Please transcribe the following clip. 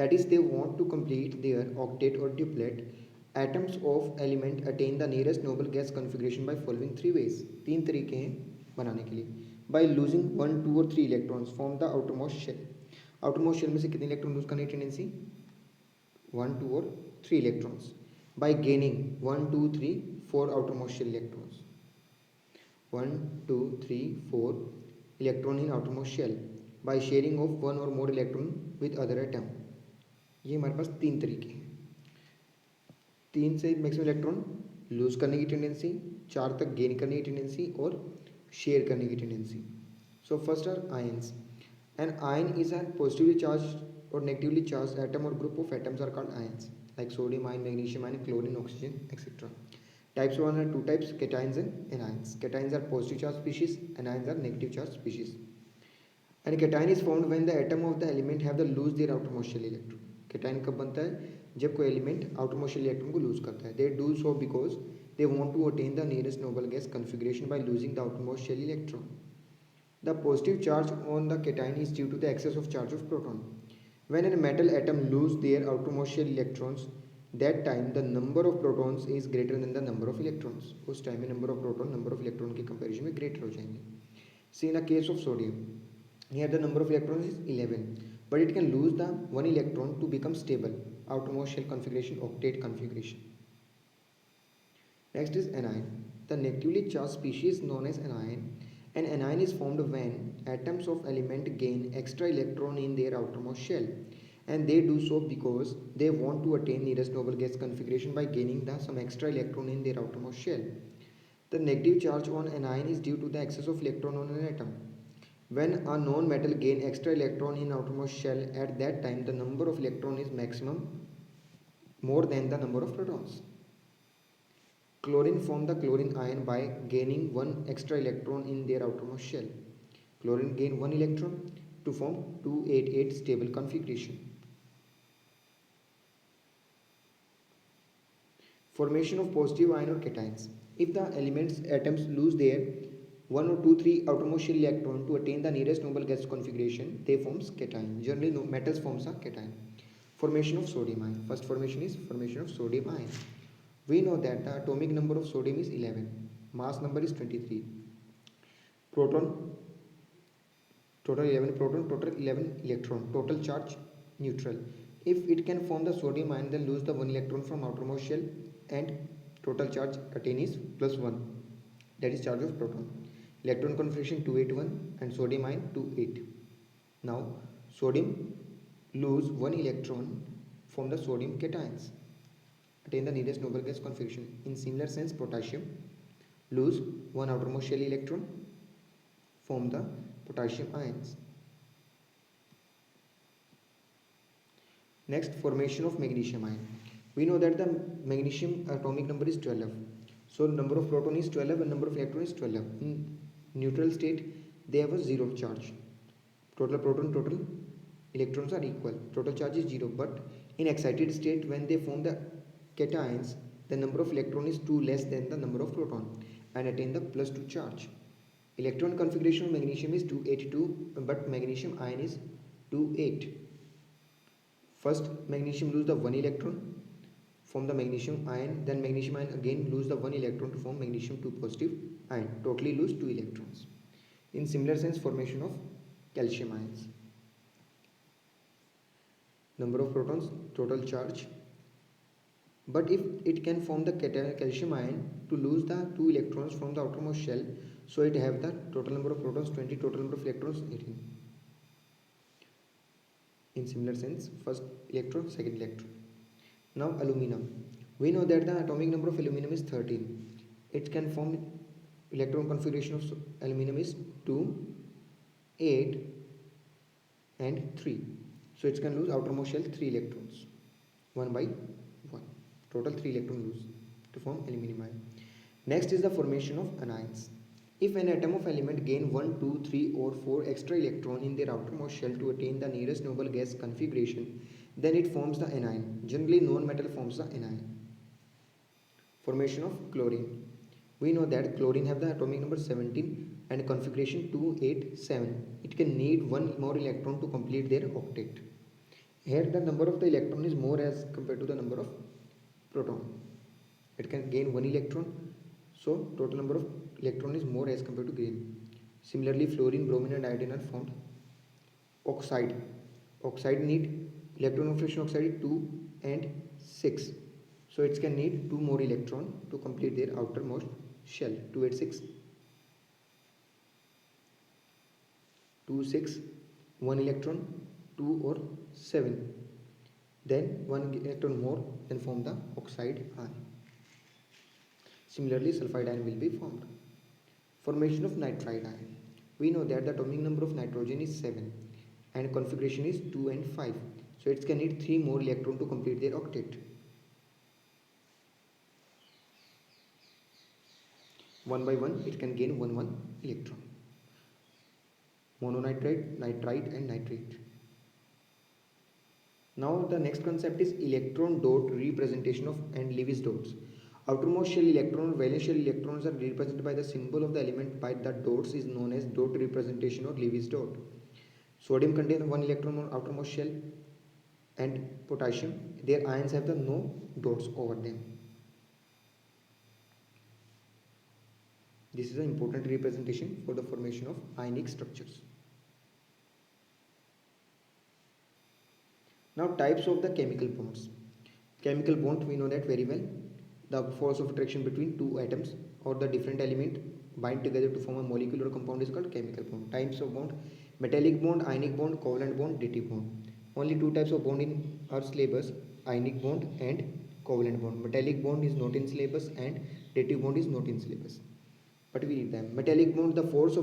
That is, they want to complete their octet or duplet. Atoms of element attain the nearest noble gas configuration by following three ways. तीन तरीके हैं बनाने के लिए. By losing 1, 2 और 3 electrons from the outermost shell. outermost shell में से कितने इलेक्ट्रॉन लूज करने की टेंडेंसी? 1, 2 और 3 electrons. By gaining 1, 2, 3, 4 outermost shell electrons. 1, 2, 3, 4 electron in outermost shell by sharing of one or more electron with other atom. ये हमारे पास तीन तरीके हैं. 3 से मैक्सिमम इलेक्ट्रॉन लूज करने की टेंडेंसी, 4 तक गेन करने की टेंडेंसी और शेयर करने की tendency. So first are ions. An ion is a positively charged और नेगेटिवली चार्ज एटम और group of atoms are called ions, like sodium ion, magnesium ion, chlorine, oxygen etcetera. Types 1 and 2 types, cations and anions. Cations are positive charge species, anions are negative charge species. And cation is formed when the atom of the element have the lose their outermost shell electron. Cation कब बनता है? जब कोई element outermost shell electron को lose करता है. They do so because they want to attain the nearest noble gas configuration by losing the outermost shell electron. The positive charge on the cation is due to the excess of charge of proton. When a metal atom lose their outermost shell electrons, that time the number of protons is greater than the number of electrons. उस time में number of proton number of electron के comparison में greater हो जाएंगे. See in a case of sodium, here the number of electrons is 11, but it can lose the one electron to become stable outermost shell configuration, octet configuration. Next is anion. The negatively charged species known as anion. An anion is formed when atoms of element gain extra electron in their outermost shell, and they do so because they want to attain nearest noble gas configuration by gaining some extra electron in their outermost shell. The negative charge on anion is due to the excess of electron on an atom. When a non-metal gain extra electron in outermost shell, at that time the number of electron is maximum more than the number of protons. Chlorine form the chlorine ion by gaining one extra electron in their outermost shell. Chlorine gain one electron to form 288 stable configuration. Formation of positive ion or cations. If the elements atoms lose their 1 or 2, 3 outermost shell electron to attain the nearest noble gas configuration, they forms cation. Generally, metals forms a cation. Formation of sodium ion. First formation is formation of sodium ion. We know that the atomic number of sodium is 11. Mass number is 23. Proton, total 11 proton, total 11 electron. Total charge neutral. If it can form the sodium ion, then lose the 1 electron from outermost shell, and total charge attained is +1. That is charge of proton. Electron configuration 281 and sodium ion 28. Now sodium lose 1 electron from the sodium cations, attain the nearest noble gas configuration. In similar sense, potassium lose 1 outermost shell electron, form the potassium ions. Next, formation of magnesium ion. We know that the magnesium atomic number is 12. So number of proton is 12 and number of electron is 12. In neutral state, they have a zero charge. Total proton, total electrons are equal. Total charge is 0. But in excited state, when they form the cations, the number of electron is 2 less than the number of proton and attain the +2 charge. Electron configuration of magnesium is 282, but magnesium ion is 28. First, magnesium lose the 1 electron, form the magnesium ion, then magnesium ion again lose the 1 electron to form magnesium 2 positive ion, totally lose 2 electrons. In similar sense, formation of calcium ions. Number of protons, total charge. But if it can form the calcium ion to lose the 2 electrons from the outermost shell, so it have the total number of protons 20, total number of electrons 18. In similar sense, first electron, second electron. Now aluminum. We know that the atomic number of aluminum is 13. It can form electron configuration of aluminum is 2, 8 and 3. So it can lose outermost shell 3 electrons, 1 by 1. Total 3 electron lose to form aluminum ion. Next is the formation of anions. If an atom of element gain 1, 2, 3 or 4 extra electron in their outermost shell to attain the nearest noble gas configuration, then it forms the anion. Generally, non-metal forms the anion. Formation of chlorine. We know that chlorine have the atomic number 17 and configuration 287. It can need 1 more electron to complete their octet. Here the number of the electron is more as compared to the number of proton. It can gain one electron, so total number of electron is more as compared to green. Similarly, fluorine, bromine and iodine are formed. Oxide. Oxide need electron configuration oxide 2 and 6. So it can need 2 more electron to complete their outermost shell. 286, 2, 6, 1 electron, 2 or 7. Then 1 electron more, then form the oxide ion. Similarly, sulfide ion will be formed. Formation of nitride ion. We know that the atomic number of nitrogen is 7 and configuration is 2 and 5. So it can need 3 more electron to complete their octet. One by one it can gain 1 electron. Mononitride, nitrite and nitrate. Now the next concept is electron dot representation of and Lewis dots. Outermost shell electron, valence shell electrons are represented by the symbol of the element by the dots is known as dot representation or Lewis dot. Sodium contains 1 electron on outermost shell and potassium, their ions have the no dots over them. This is an important representation for the formation of ionic structures. Now types of the chemical bonds. Chemical bond we know that very well. The force of attraction between two atoms or the different element bind together to form a molecule or compound is called chemical bond. Types of bond: metallic bond, ionic bond, covalent bond, dative bond. Only two types of bond in our syllabus: ionic bond and covalent bond. Metallic bond is not in syllabus and dative bond is not in syllabus, but we need them. Metallic bond, the force of